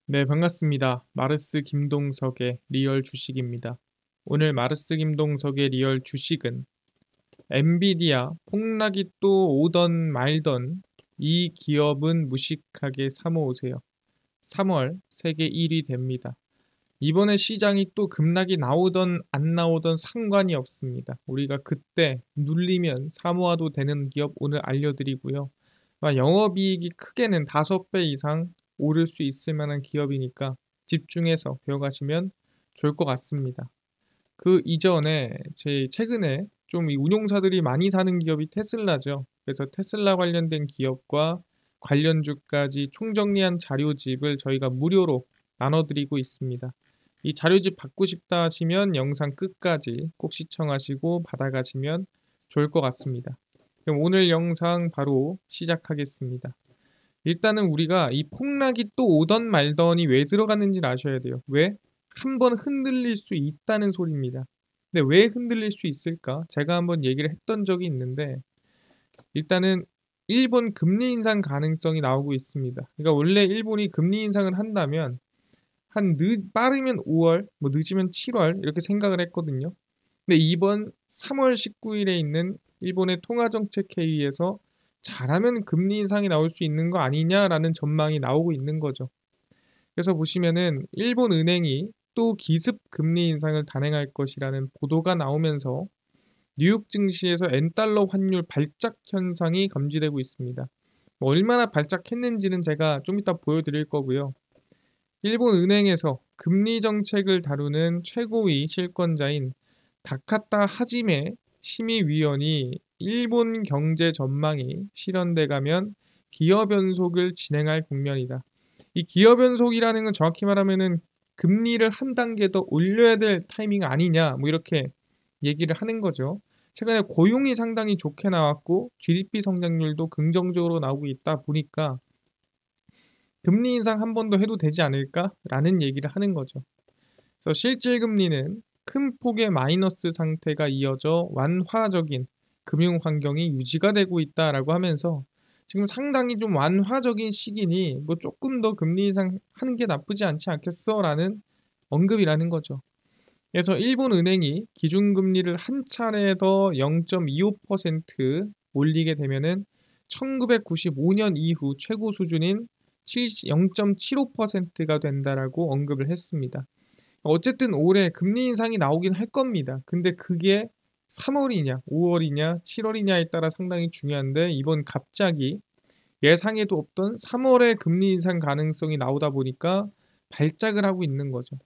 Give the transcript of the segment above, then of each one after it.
네, 반갑습니다. 마르스 김동석의 리얼 주식입니다. 오늘 마르스 김동석의 리얼 주식은 엔비디아 폭락이 또 오던 말던 이 기업은 무식하게 사모으세요. 3월 세계 1위 됩니다. 이번에 시장이 또 급락이 나오던 안 나오던 상관이 없습니다. 우리가 그때 눌리면 사모아도 되는 기업 오늘 알려드리고요. 영업이익이 크게는 5배 이상 오를 수 있을 만한 기업이니까 집중해서 배워가시면 좋을 것 같습니다. 그 이전에 제 최근에 좀 이 운용사들이 많이 사는 기업이 테슬라죠. 그래서 테슬라 관련된 기업과 관련주까지 총정리한 자료집을 저희가 무료로 나눠드리고 있습니다. 이 자료집 받고 싶다 하시면 영상 끝까지 꼭 시청하시고 받아가시면 좋을 것 같습니다. 그럼 오늘 영상 바로 시작하겠습니다. 일단은 우리가 이 폭락이 또 오던 말던이 왜 들어갔는지를 아셔야 돼요. 왜? 한번 흔들릴 수 있다는 소리입니다. 근데 왜 흔들릴 수 있을까? 제가 한번 얘기를 했던 적이 있는데 일단은 일본 금리 인상 가능성이 나오고 있습니다. 그러니까 원래 일본이 금리 인상을 한다면 빠르면 5월, 뭐 늦으면 7월 이렇게 생각을 했거든요. 근데 이번 3월 19일에 있는 일본의 통화정책회의에서 잘하면 금리 인상이 나올 수 있는 거 아니냐라는 전망이 나오고 있는 거죠. 그래서 보시면은 일본 은행이 또 기습 금리 인상을 단행할 것이라는 보도가 나오면서 뉴욕 증시에서 엔달러 환율 발작 현상이 감지되고 있습니다. 뭐 얼마나 발작했는지는 제가 좀 이따 보여드릴 거고요. 일본 은행에서 금리 정책을 다루는 최고위 실권자인 다카타 하지메 심의위원이 일본 경제 전망이 실현돼 가면 기업 연속을 진행할 국면이다. 이 기업 연속이라는 건 정확히 말하면은 금리를 한 단계 더 올려야 될 타이밍 아니냐 뭐 이렇게 얘기를 하는 거죠. 최근에 고용이 상당히 좋게 나왔고 GDP 성장률도 긍정적으로 나오고 있다 보니까 금리 인상 한 번 더 해도 되지 않을까라는 얘기를 하는 거죠. 그래서 실질 금리는 큰 폭의 마이너스 상태가 이어져 완화적인 금융 환경이 유지가 되고 있다라고 하면서 지금 상당히 좀 완화적인 시기니 뭐 조금 더 금리 인상 하는 게 나쁘지 않지 않겠어라는 언급이라는 거죠. 그래서 일본 은행이 기준금리를 한 차례 더 0.25% 올리게 되면은 1995년 이후 최고 수준인 0.75%가 된다라고 언급을 했습니다. 어쨌든 올해 금리 인상이 나오긴 할 겁니다. 근데 그게 3월이냐, 5월이냐, 7월이냐에 따라 상당히 중요한데 이번 갑자기 예상에도 없던 3월에 금리 인상 가능성이 나오다 보니까 발작을 하고 있는 거죠.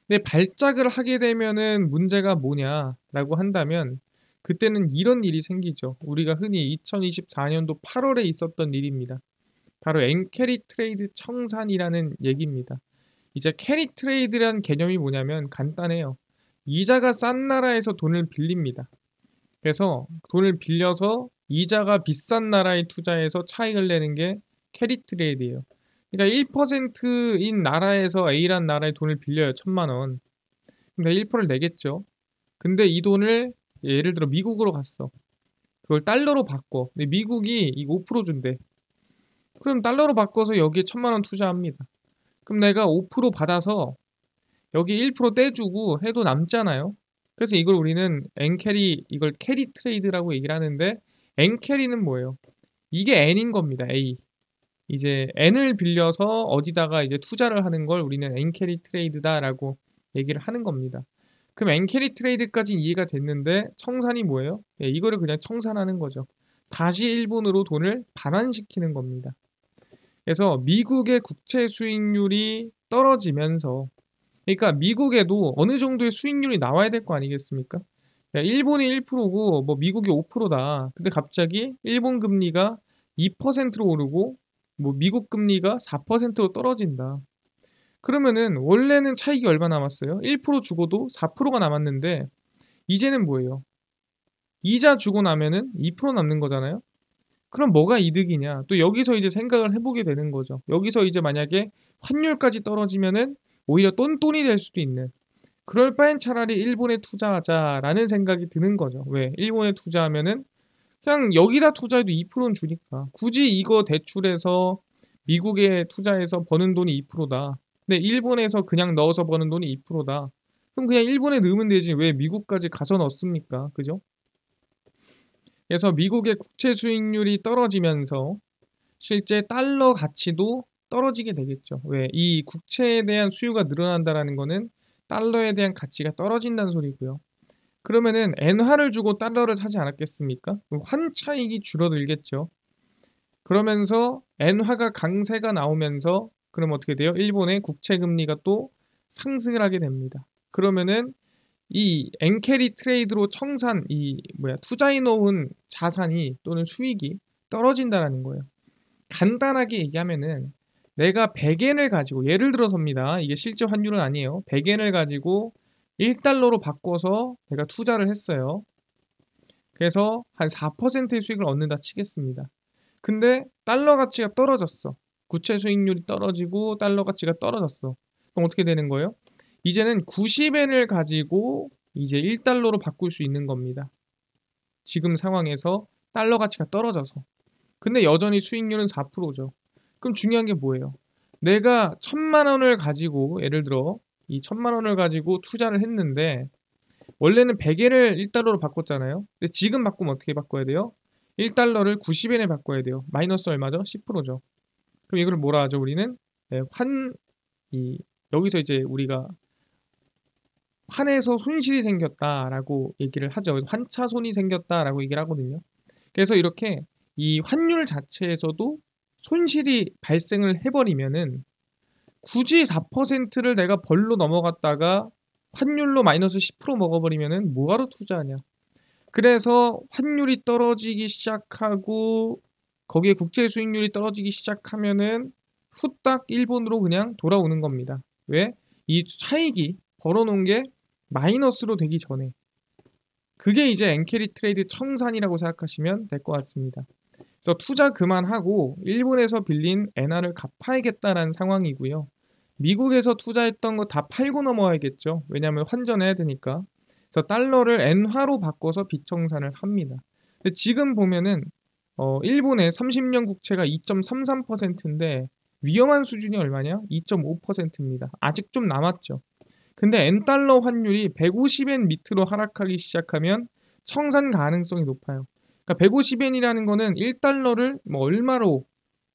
근데 발작을 하게 되면은 문제가 뭐냐라고 한다면 그때는 이런 일이 생기죠. 우리가 흔히 2024년도 8월에 있었던 일입니다. 바로 엔캐리 트레이드 청산이라는 얘기입니다. 이제 캐리 트레이드라는 개념이 뭐냐면 간단해요. 이자가 싼 나라에서 돈을 빌립니다. 그래서 돈을 빌려서 이자가 비싼 나라에 투자해서 차익을 내는 게 캐리 트레이드예요. 그러니까 1%인 나라에서 A란 나라에 돈을 빌려요. 1,000만 원. 그럼 내가 1%를 내겠죠. 근데 이 돈을 예를 들어 미국으로 갔어. 그걸 달러로 바꿔. 근데 미국이 이거 5% 준대. 그럼 달러로 바꿔서 여기에 1,000만 원 투자합니다. 그럼 내가 5% 받아서 여기 1% 떼주고 해도 남잖아요. 그래서 이걸 우리는 N캐리, 이걸 캐리 트레이드라고 얘기를 하는데 N캐리는 뭐예요? 이게 N인 겁니다. A. 이제 N을 빌려서 어디다가 이제 투자를 하는 걸 우리는 N캐리 트레이드다라고 얘기를 하는 겁니다. 그럼 N캐리 트레이드까지 이해가 됐는데 청산이 뭐예요? 예, 이거를 그냥 청산하는 거죠. 다시 일본으로 돈을 반환시키는 겁니다. 그래서 미국의 국채 수익률이 떨어지면서 그러니까 미국에도 어느 정도의 수익률이 나와야 될 거 아니겠습니까? 야, 일본이 1%고 뭐 미국이 5%다. 근데 갑자기 일본 금리가 2%로 오르고 뭐 미국 금리가 4%로 떨어진다. 그러면은 원래는 차익이 얼마 남았어요? 1% 주고도 4%가 남았는데 이제는 뭐예요? 이자 주고 나면은 2% 남는 거잖아요. 그럼 뭐가 이득이냐? 또 여기서 이제 생각을 해보게 되는 거죠. 여기서 이제 만약에 환율까지 떨어지면은 오히려 똔똔이 될 수도 있는. 그럴 바엔 차라리 일본에 투자하자라는 생각이 드는 거죠. 왜? 일본에 투자하면은 그냥 여기다 투자해도 2%는 주니까. 굳이 이거 대출해서 미국에 투자해서 버는 돈이 2%다. 근데 일본에서 그냥 넣어서 버는 돈이 2%다. 그럼 그냥 일본에 넣으면 되지 왜 미국까지 가서 넣습니까? 그죠? 그래서 미국의 국채 수익률이 떨어지면서 실제 달러 가치도 떨어지게 되겠죠. 왜? 이 국채에 대한 수요가 늘어난다라는 거는 달러에 대한 가치가 떨어진다는 소리고요. 그러면은 엔화를 주고 달러를 사지 않았겠습니까? 그럼 환차익이 줄어들겠죠. 그러면서 엔화가 강세가 나오면서 그럼 어떻게 돼요? 일본의 국채 금리가 또 상승을 하게 됩니다. 그러면은 이 엔캐리 트레이드로 청산 투자해 놓은 자산이 또는 수익이 떨어진다라는 거예요. 간단하게 얘기하면은 내가 100엔을 가지고 예를 들어서입니다. 이게 실제 환율은 아니에요. 100엔을 가지고 1달러로 바꿔서 내가 투자를 했어요. 그래서 한 4%의 수익을 얻는다 치겠습니다. 근데 달러 가치가 떨어졌어. 국채 수익률이 떨어지고 달러 가치가 떨어졌어. 그럼 어떻게 되는 거예요? 이제는 90엔을 가지고 이제 1달러로 바꿀 수 있는 겁니다. 지금 상황에서 달러 가치가 떨어져서. 근데 여전히 수익률은 4%죠. 그럼 중요한 게 뭐예요? 내가 1000만 원을 가지고 예를 들어 이 1000만 원을 가지고 투자를 했는데 원래는 100엔을 1달러로 바꿨잖아요. 근데 지금 바꾸면 어떻게 바꿔야 돼요? 1달러를 90엔에 바꿔야 돼요. 마이너스 얼마죠? 10%죠. 그럼 이걸 뭐라 하죠? 우리는 네, 여기서 이제 우리가 환에서 손실이 생겼다라고 얘기를 하죠. 그래서 환차손이 생겼다라고 얘기를 하거든요. 그래서 이렇게 이 환율 자체에서도 손실이 발생을 해버리면은 굳이 4%를 내가 벌로 넘어갔다가 환율로 마이너스 10% 먹어버리면은 뭐하러 투자하냐. 그래서 환율이 떨어지기 시작하고 거기에 국제 수익률이 떨어지기 시작하면은 후딱 일본으로 그냥 돌아오는 겁니다. 왜? 이 차익이 벌어놓은 게 마이너스로 되기 전에. 그게 이제 엔캐리 트레이드 청산이라고 생각하시면 될 것 같습니다. 그래서 투자 그만하고 일본에서 빌린 엔화를 갚아야겠다라는 상황이고요. 미국에서 투자했던 거 다 팔고 넘어와야겠죠. 왜냐하면 환전해야 되니까. 그래서 달러를 엔화로 바꿔서 비청산을 합니다. 근데 지금 보면은 일본의 30년 국채가 2.33%인데 위험한 수준이 얼마냐? 2.5%입니다. 아직 좀 남았죠. 근데 엔달러 환율이 150엔 밑으로 하락하기 시작하면 청산 가능성이 높아요. 그러니까 150엔이라는 거는 1달러를 뭐 얼마로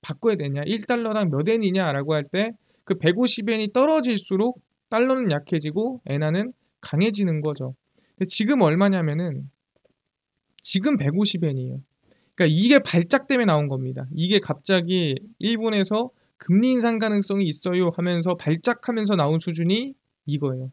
바꿔야 되냐, 1달러당 몇 엔이냐라고 할 때 그 150엔이 떨어질수록 달러는 약해지고 엔화는 강해지는 거죠. 근데 지금 얼마냐면은 지금 150엔이에요. 그러니까 이게 발작 때문에 나온 겁니다. 이게 갑자기 일본에서 금리 인상 가능성이 있어요 하면서 발작하면서 나온 수준이 이거예요.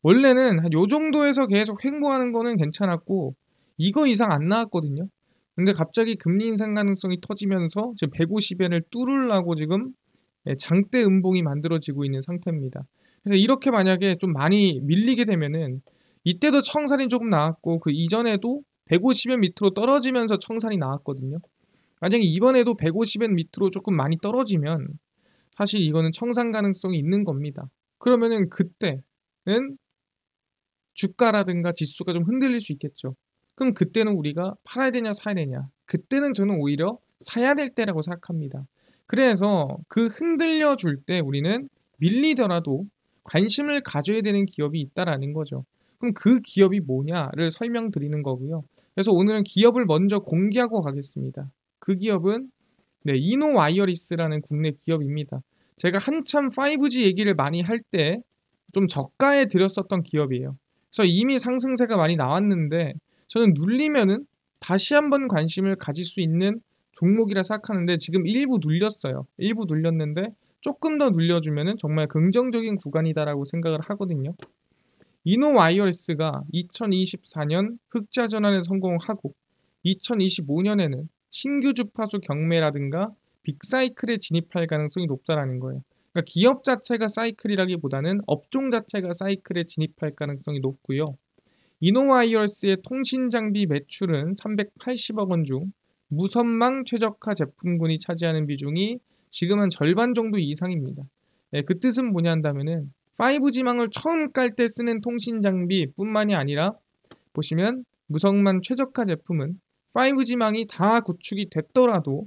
원래는 한 요 정도에서 계속 횡보하는 거는 괜찮았고 이거 이상 안 나왔거든요. 근데 갑자기 금리 인상 가능성이 터지면서 지금 150엔을 뚫으려고 지금 장대 음봉이 만들어지고 있는 상태입니다. 그래서 이렇게 만약에 좀 많이 밀리게 되면은 이때도 청산이 조금 나왔고 그 이전에도 150엔 밑으로 떨어지면서 청산이 나왔거든요. 만약에 이번에도 150엔 밑으로 조금 많이 떨어지면 사실 이거는 청산 가능성이 있는 겁니다. 그러면은 그때는 주가라든가 지수가 좀 흔들릴 수 있겠죠. 그럼 그때는 우리가 팔아야 되냐 사야 되냐. 그때는 저는 오히려 사야 될 때라고 생각합니다. 그래서 그 흔들려 줄 때 우리는 밀리더라도 관심을 가져야 되는 기업이 있다라는 거죠. 그럼 그 기업이 뭐냐를 설명드리는 거고요. 그래서 오늘은 기업을 먼저 공개하고 가겠습니다. 그 기업은 이노와이어리스라는 국내 기업입니다. 제가 한참 5G 얘기를 많이 할 때 좀 저가에 드렸었던 기업이에요. 그래서 이미 상승세가 많이 나왔는데 저는 눌리면은 다시 한번 관심을 가질 수 있는 종목이라 생각하는데 지금 일부 눌렸어요. 일부 눌렸는데 조금 더 눌려주면은 정말 긍정적인 구간이다라고 생각을 하거든요. 이노와이어리스가 2024년 흑자 전환에 성공하고 2025년에는 신규 주파수 경매라든가 빅사이클에 진입할 가능성이 높다라는 거예요. 그러니까 기업 자체가 사이클이라기보다는 업종 자체가 사이클에 진입할 가능성이 높고요. 이노와이어스의 통신 장비 매출은 380억 원 중 무선망 최적화 제품군이 차지하는 비중이 지금 한 절반 정도 이상입니다. 그 뜻은 뭐냐 한다면은 5G망을 처음 깔 때 쓰는 통신 장비뿐만이 아니라 보시면 무선망 최적화 제품은 5G망이 다 구축이 됐더라도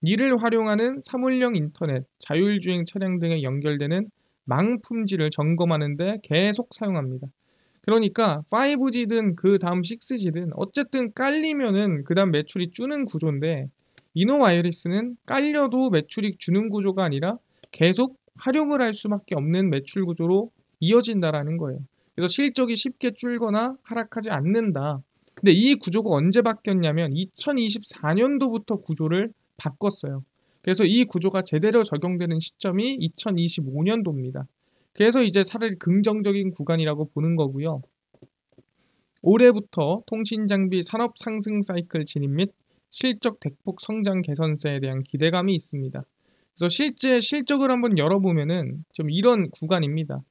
이를 활용하는 사물형 인터넷, 자율주행 차량 등에 연결되는 망품질을 점검하는데 계속 사용합니다. 그러니까 5G든 그 다음 6G든 어쨌든 깔리면은 그 다음 매출이 주는 구조인데, 이노와이어리스는 깔려도 매출이 주는 구조가 아니라 계속 활용을 할 수밖에 없는 매출 구조로 이어진다라는 거예요. 그래서 실적이 쉽게 줄거나 하락하지 않는다. 근데 이 구조가 언제 바뀌었냐면 2024년도부터 구조를 바꿨어요. 그래서 이 구조가 제대로 적용되는 시점이 2025년도입니다. 그래서 이제 차라리 긍정적인 구간이라고 보는 거고요. 올해부터 통신장비 산업 상승 사이클 진입 및 실적 대폭 성장 개선세에 대한 기대감이 있습니다. 그래서 실제 실적을 한번 열어보면은 좀 이런 구간입니다.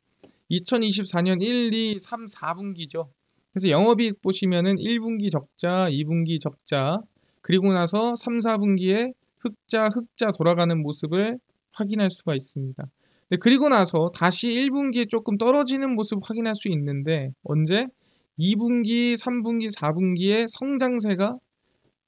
2024년 1, 2, 3, 4분기죠. 그래서 영업이익 보시면은 1분기 적자, 2분기 적자, 그리고 나서 3, 4분기에 흑자 돌아가는 모습을 확인할 수가 있습니다. 네, 그리고 나서 다시 1분기에 조금 떨어지는 모습 확인할 수 있는데, 언제? 2분기, 3분기, 4분기의 성장세가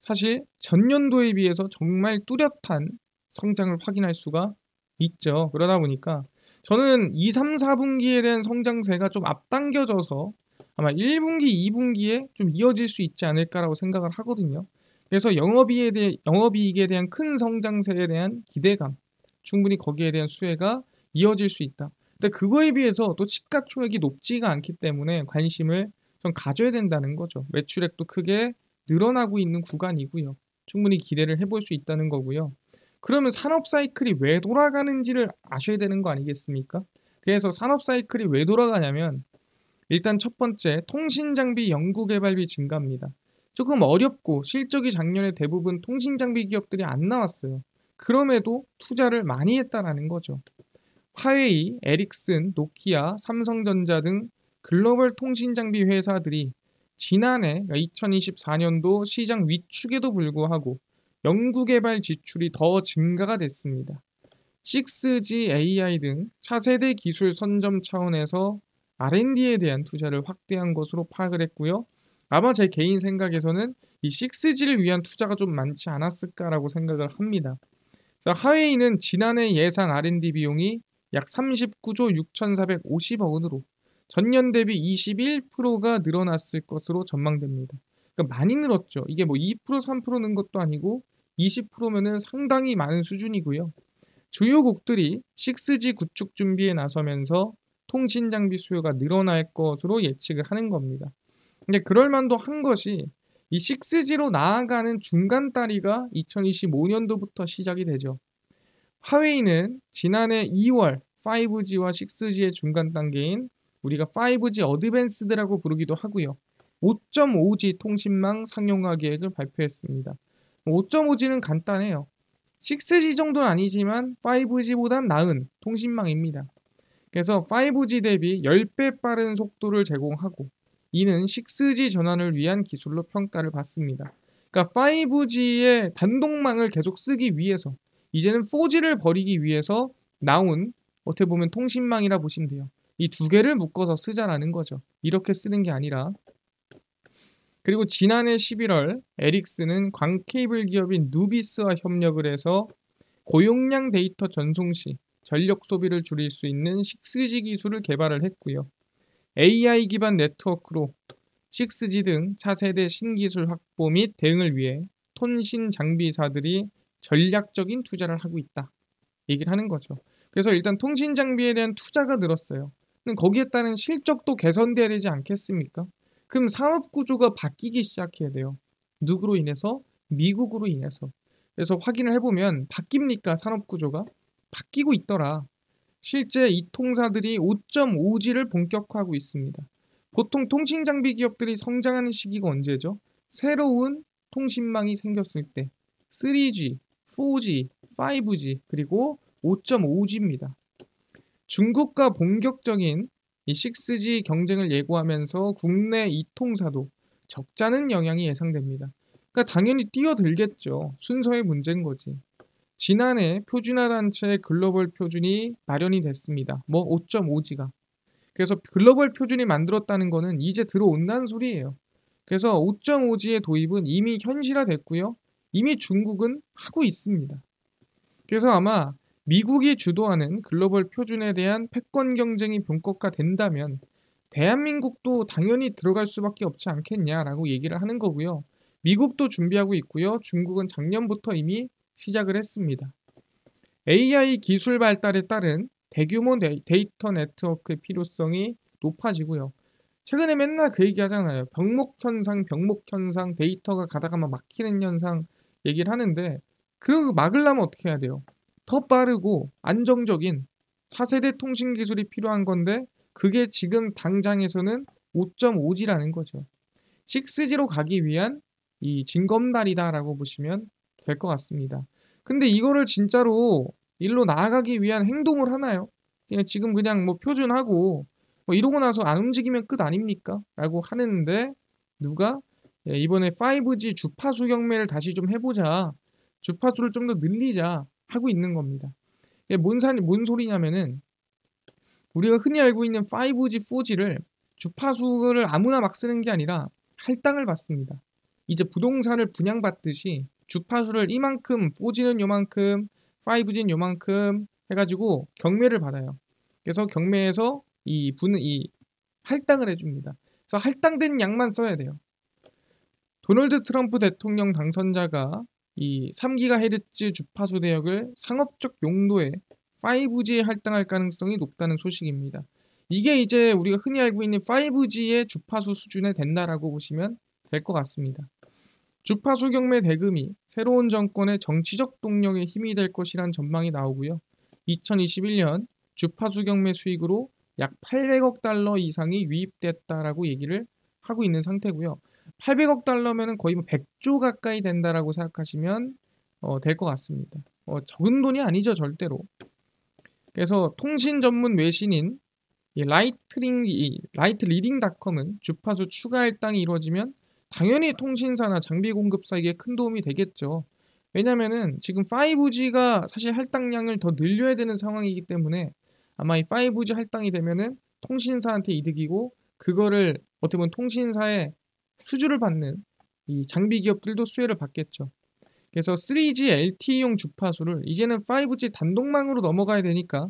사실 전년도에 비해서 정말 뚜렷한 성장을 확인할 수가 있죠. 그러다 보니까 저는 2, 3, 4분기에 대한 성장세가 좀 앞당겨져서 아마 1분기, 2분기에 좀 이어질 수 있지 않을까라고 생각을 하거든요. 그래서 영업이익에 대한 큰 성장세에 대한 기대감, 충분히 거기에 대한 수혜가 이어질 수 있다. 근데 그거에 비해서 또 시가총액이 높지가 않기 때문에 관심을 좀 가져야 된다는 거죠. 매출액도 크게 늘어나고 있는 구간이고요. 충분히 기대를 해볼 수 있다는 거고요. 그러면 산업 사이클이 왜 돌아가는지를 아셔야 되는 거 아니겠습니까? 그래서 산업 사이클이 왜 돌아가냐면, 일단 첫 번째, 통신장비 연구개발비 증가입니다. 조금 어렵고 실적이 작년에 대부분 통신장비 기업들이 안 나왔어요. 그럼에도 투자를 많이 했다라는 거죠. 화웨이, 에릭슨, 노키아, 삼성전자 등 글로벌 통신장비 회사들이 지난해 2024년도 시장 위축에도 불구하고 연구개발 지출이 더 증가가 됐습니다. 6G, AI 등 차세대 기술 선점 차원에서 R&D에 대한 투자를 확대한 것으로 파악을 했고요. 아마 제 개인 생각에서는 이 6G를 위한 투자가 좀 많지 않았을까라고 생각을 합니다. 자, 하웨이는 지난해 예상 R&D 비용이 약 39조 6,450억 원으로 전년 대비 21%가 늘어났을 것으로 전망됩니다. 그러니까 많이 늘었죠. 이게 뭐 2%, 3% 는 것도 아니고 20%면은 상당히 많은 수준이고요. 주요국들이 6G 구축 준비에 나서면서 통신 장비 수요가 늘어날 것으로 예측을 하는 겁니다. 근데 그럴 만도 한 것이 이 6G로 나아가는 중간 다리가 2025년도부터 시작이 되죠. 화웨이는 지난해 2월 5G와 6G의 중간 단계인 우리가 5G 어드밴스드라고 부르기도 하고요. 5.5G 통신망 상용화 계획을 발표했습니다. 5.5G는 간단해요. 6G 정도는 아니지만 5G보단 나은 통신망입니다. 그래서 5G 대비 10배 빠른 속도를 제공하고, 이는 6G 전환을 위한 기술로 평가를 받습니다. 그러니까 5G의 단독망을 계속 쓰기 위해서 이제는 4G를 버리기 위해서 나온, 어떻게 보면 통신망이라 보시면 돼요. 이 두 개를 묶어서 쓰자라는 거죠. 이렇게 쓰는 게 아니라. 그리고 지난해 11월 에릭슨은 광 케이블 기업인 누비스와 협력을 해서 고용량 데이터 전송 시 전력 소비를 줄일 수 있는 6G 기술을 개발을 했고요. AI 기반 네트워크로 6G 등 차세대 신기술 확보 및 대응을 위해 통신 장비사들이 전략적인 투자를 하고 있다, 얘기를 하는 거죠. 그래서 일단 통신 장비에 대한 투자가 늘었어요. 그럼 거기에 따른 실적도 개선돼야 되지 않겠습니까? 그럼 산업 구조가 바뀌기 시작해야 돼요. 누구로 인해서? 미국으로 인해서. 그래서 확인을 해보면 바뀝니까? 산업 구조가? 바뀌고 있더라. 실제 이 통사들이 5.5G를 본격화하고 있습니다. 보통 통신장비 기업들이 성장하는 시기가 언제죠? 새로운 통신망이 생겼을 때 3G, 4G, 5G, 그리고 5.5G입니다. 중국과 본격적인 이 6G 경쟁을 예고하면서 국내 이통사도 적잖은 영향이 예상됩니다. 그러니까 당연히 뛰어들겠죠. 순서의 문제인 거지. 지난해 표준화 단체 글로벌 표준이 마련이 됐습니다. 뭐 5.5G가. 그래서 글로벌 표준이 만들었다는 거는 이제 들어온다는 소리예요. 그래서 5.5G의 도입은 이미 현실화됐고요. 이미 중국은 하고 있습니다. 그래서 아마 미국이 주도하는 글로벌 표준에 대한 패권 경쟁이 본격화된다면 대한민국도 당연히 들어갈 수밖에 없지 않겠냐라고 얘기를 하는 거고요. 미국도 준비하고 있고요. 중국은 작년부터 이미 시작을 했습니다. AI 기술 발달에 따른 대규모 데이터 네트워크의 필요성이 높아지고요. 최근에 맨날 그 얘기 하잖아요. 병목 현상, 데이터가 가다가 막 막히는 현상 얘기를 하는데 그거 막으려면 어떻게 해야 돼요? 더 빠르고 안정적인 4세대 통신 기술이 필요한 건데 그게 지금 당장에서는 5.5G라는 거죠. 6G로 가기 위한 이 징검다리다라고 보시면 될 것 같습니다. 근데 이거를 진짜로 일로 나아가기 위한 행동을 하나요? 그냥 뭐 표준하고 뭐 이러고 나서 안 움직이면 끝 아닙니까? 라고 하는데 누가 이번에 5G 주파수 경매를 다시 좀 해보자. 주파수를 좀 더 늘리자 하고 있는 겁니다. 뭔 소리냐면은 우리가 흔히 알고 있는 5G, 4G를 주파수를 아무나 막 쓰는 게 아니라 할당을 받습니다. 이제 부동산을 분양받듯이 주파수를 이만큼, 4G는 요만큼, 5G는 요만큼 해가지고 경매를 받아요. 그래서 경매에서 이 할당을 해줍니다. 그래서 할당된 양만 써야 돼요. 도널드 트럼프 대통령 당선자가 이 3GHz 주파수 대역을 상업적 용도에 5G에 할당할 가능성이 높다는 소식입니다. 이게 이제 우리가 흔히 알고 있는 5G의 주파수 수준에 된다라고 보시면 될 것 같습니다. 주파수 경매 대금이 새로운 정권의 정치적 동력에 힘이 될 것이란 전망이 나오고요. 2021년 주파수 경매 수익으로 약 800억 달러 이상이 유입됐다라고 얘기를 하고 있는 상태고요. 800억 달러면 거의 100조 가까이 된다라고 생각하시면 될 것 같습니다. 적은 돈이 아니죠, 절대로. 그래서 통신 전문 외신인 라이트리딩닷컴은 주파수 추가 할당이 이루어지면 당연히 통신사나 장비 공급사에게 큰 도움이 되겠죠. 왜냐면은 지금 5G가 사실 할당량을 더 늘려야 되는 상황이기 때문에 아마 이 5G 할당이 되면은 통신사한테 이득이고 그거를 어떻게 보면 통신사의 수주를 받는 이 장비 기업들도 수혜를 받겠죠. 그래서 3G LTE용 주파수를 이제는 5G 단독망으로 넘어가야 되니까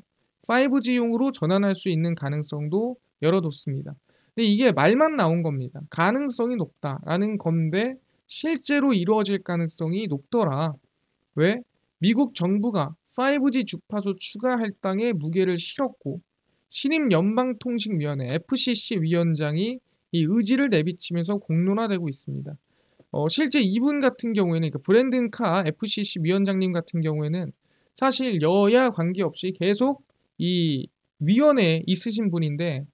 5G용으로 전환할 수 있는 가능성도 열어뒀습니다. 근데 이게 말만 나온 겁니다. 가능성이 높다라는 건데 실제로 이루어질 가능성이 높더라. 왜? 미국 정부가 5G 주파수 추가 할당에 무게를 실었고 신임연방통신위원회 FCC 위원장이 이 의지를 내비치면서 공론화되고 있습니다. 실제 이분 같은 경우에는 그러니까 브랜든 카 FCC 위원장님 같은 경우에는 사실 여야 관계없이 계속 이 위원회에 있으신 분인데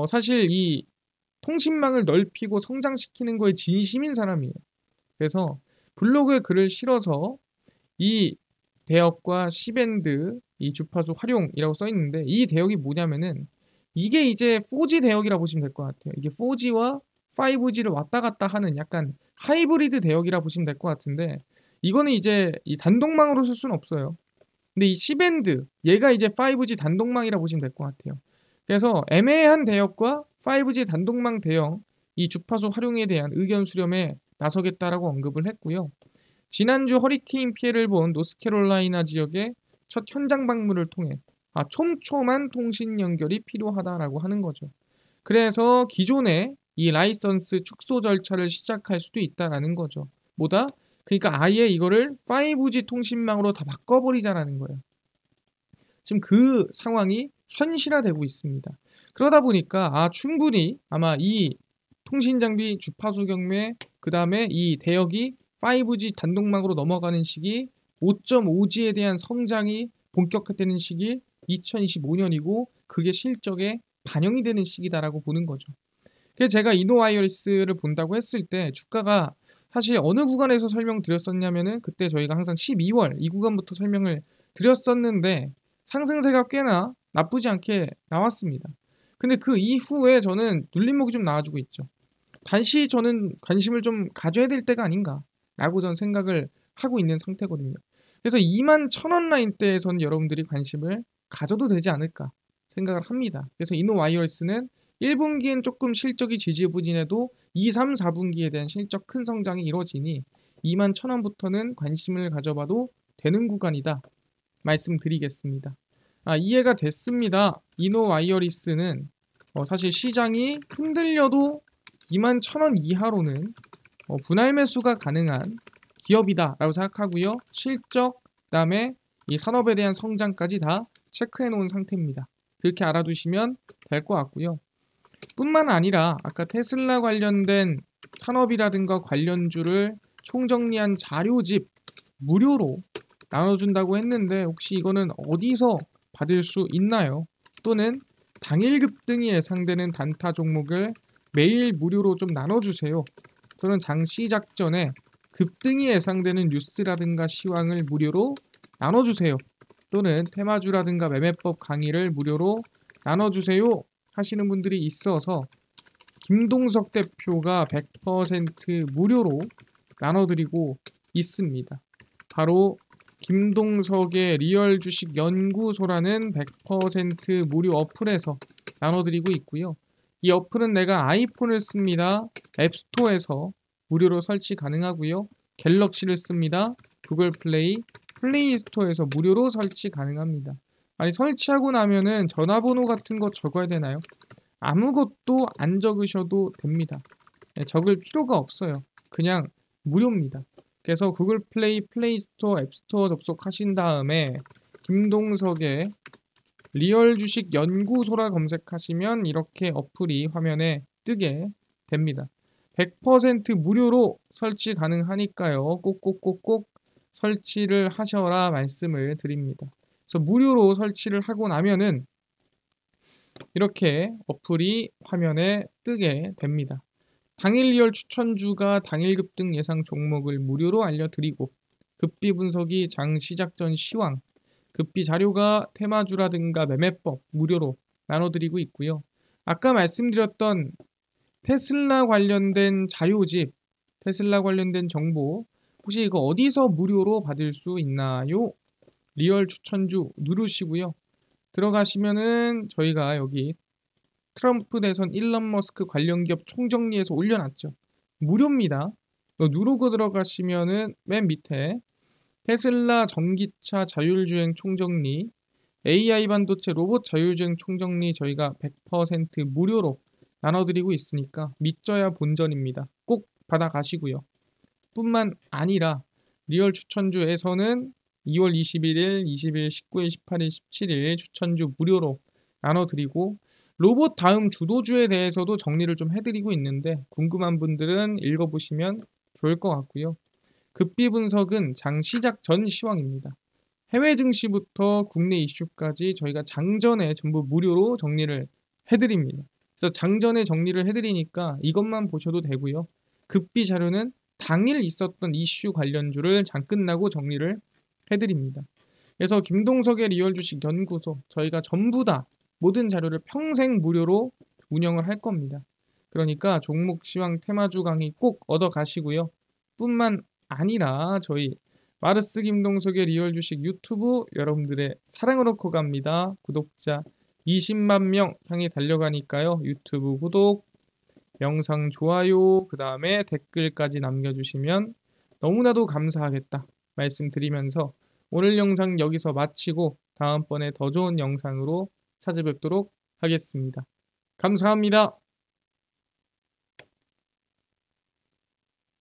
사실 이 통신망을 넓히고 성장시키는 거에 진심인 사람이에요. 그래서 블로그에 글을 실어서 이 대역과 C밴드 이 주파수 활용이라고 써 있는데 이 대역이 뭐냐면은 이게 이제 4G 대역이라고 보시면 될 것 같아요. 이게 4G와 5G를 왔다 갔다 하는 약간 하이브리드 대역이라 보시면 될 것 같은데 이거는 이제 이 단독망으로 쓸 수는 없어요. 근데 이 C밴드 얘가 이제 5G 단독망이라 보시면 될 것 같아요. 그래서 애매한 대역과 5G 단독망 대역 이 주파수 활용에 대한 의견 수렴에 나서겠다라고 언급을 했고요. 지난주 허리케인 피해를 본 노스캐롤라이나 지역의 첫 현장 방문을 통해 촘촘한 통신 연결이 필요하다라고 하는 거죠. 그래서 기존의 이 라이선스 축소 절차를 시작할 수도 있다라는 거죠. 뭐다? 그러니까 아예 이거를 5G 통신망으로 다 바꿔버리자라는 거예요. 지금 그 상황이 현실화되고 있습니다. 그러다 보니까 충분히 아마 이 통신 장비 주파수 경매 그 다음에 이 대역이 5G 단독망으로 넘어가는 시기 5.5G에 대한 성장이 본격화되는 시기 2025년이고 그게 실적에 반영이 되는 시기다라고 보는 거죠. 그래서 제가 이노와이어리스를 본다고 했을 때 주가가 사실 어느 구간에서 설명드렸었냐면은 그때 저희가 항상 12월 이 구간부터 설명을 드렸었는데 상승세가 꽤나 나쁘지 않게 나왔습니다. 근데 그 이후에 저는 눌림목이 좀 나와주고 있죠. 다시 저는 관심을 좀 가져야 될 때가 아닌가라고 저는 생각을 하고 있는 상태거든요. 그래서 21,000원 라인대에선 여러분들이 관심을 가져도 되지 않을까 생각을 합니다. 그래서 이노와이어리스는 1분기엔 조금 실적이 지지부진해도 2, 3, 4분기에 대한 실적 큰 성장이 이루어지니 21,000원부터는 관심을 가져봐도 되는 구간이다 말씀드리겠습니다. 이해가 됐습니다. 이노와이어리스는 사실 시장이 흔들려도 21,000원 이하로는 분할 매수가 가능한 기업이다 라고 생각하고요. 실적, 그다음에 이 산업에 대한 성장까지 다 체크해 놓은 상태입니다. 그렇게 알아두시면 될 것 같고요. 뿐만 아니라 아까 테슬라 관련된 산업이라든가 관련주를 총정리한 자료집 무료로 나눠준다고 했는데 혹시 이거는 어디서 받을 수 있나요? 또는 당일 급등이 예상되는 단타 종목을 매일 무료로 좀 나눠주세요. 또는 장 시작 전에 급등이 예상되는 뉴스라든가 시황을 무료로 나눠주세요. 또는 테마주라든가 매매법 강의를 무료로 나눠주세요 하시는 분들이 있어서 김동석 대표가 100% 무료로 나눠드리고 있습니다. 바로 김동석의 리얼 주식 연구소라는 100% 무료 어플에서 나눠드리고 있고요. 이 어플은 내가 아이폰을 씁니다. 앱스토어에서 무료로 설치 가능하고요. 갤럭시를 씁니다. 구글 플레이, 플레이스토어에서 무료로 설치 가능합니다. 아니 설치하고 나면은 전화번호 같은 거 적어야 되나요? 아무것도 안 적으셔도 됩니다. 적을 필요가 없어요. 그냥 무료입니다. 그래서 구글 플레이, 플레이스토어, 앱스토어 접속하신 다음에 김동석의 리얼 주식 연구소라 검색하시면 이렇게 어플이 화면에 뜨게 됩니다. 100% 무료로 설치 가능하니까요. 꼭꼭꼭꼭 설치를 하셔라 말씀을 드립니다. 그래서 무료로 설치를 하고 나면은 이렇게 어플이 화면에 뜨게 됩니다. 당일 리얼 추천주가 당일 급등 예상 종목을 무료로 알려드리고 급비 분석이 장 시작 전 시황, 급비 자료가 테마주라든가 매매법 무료로 나눠드리고 있고요. 아까 말씀드렸던 테슬라 관련된 자료집, 테슬라 관련된 정보 혹시 이거 어디서 무료로 받을 수 있나요? 리얼 추천주 누르시고요. 들어가시면은 저희가 여기 트럼프 대선 일론 머스크 관련 기업 총정리해서 올려놨죠. 무료입니다. 누르고 들어가시면은 맨 밑에 테슬라 전기차 자율주행 총정리, AI 반도체 로봇 자율주행 총정리 저희가 100% 무료로 나눠드리고 있으니까 믿져야 본전입니다. 꼭 받아가시고요. 뿐만 아니라 리얼 추천주에서는 2월 21일, 20일, 19일, 18일, 17일 추천주 무료로 나눠드리고 로봇 다음 주도주에 대해서도 정리를 좀 해드리고 있는데 궁금한 분들은 읽어보시면 좋을 것 같고요. 급비 분석은 장 시작 전 시황입니다. 해외 증시부터 국내 이슈까지 저희가 장전에 전부 무료로 정리를 해드립니다. 그래서 장전에 정리를 해드리니까 이것만 보셔도 되고요. 급비 자료는 당일 있었던 이슈 관련주를 장 끝나고 정리를 해드립니다. 그래서 김동석의 리얼 주식 연구소 저희가 전부 다 모든 자료를 평생 무료로 운영을 할 겁니다. 그러니까 종목 시황 테마주 강의 꼭 얻어 가시고요. 뿐만 아니라 저희 마르스 김동석의 리얼 주식 유튜브 여러분들의 사랑을 얻고 갑니다. 구독자 20만 명 향해 달려가니까요. 유튜브 구독, 영상 좋아요, 그 다음에 댓글까지 남겨주시면 너무나도 감사하겠다 말씀드리면서 오늘 영상 여기서 마치고 다음번에 더 좋은 영상으로 찾아뵙도록 하겠습니다. 감사합니다.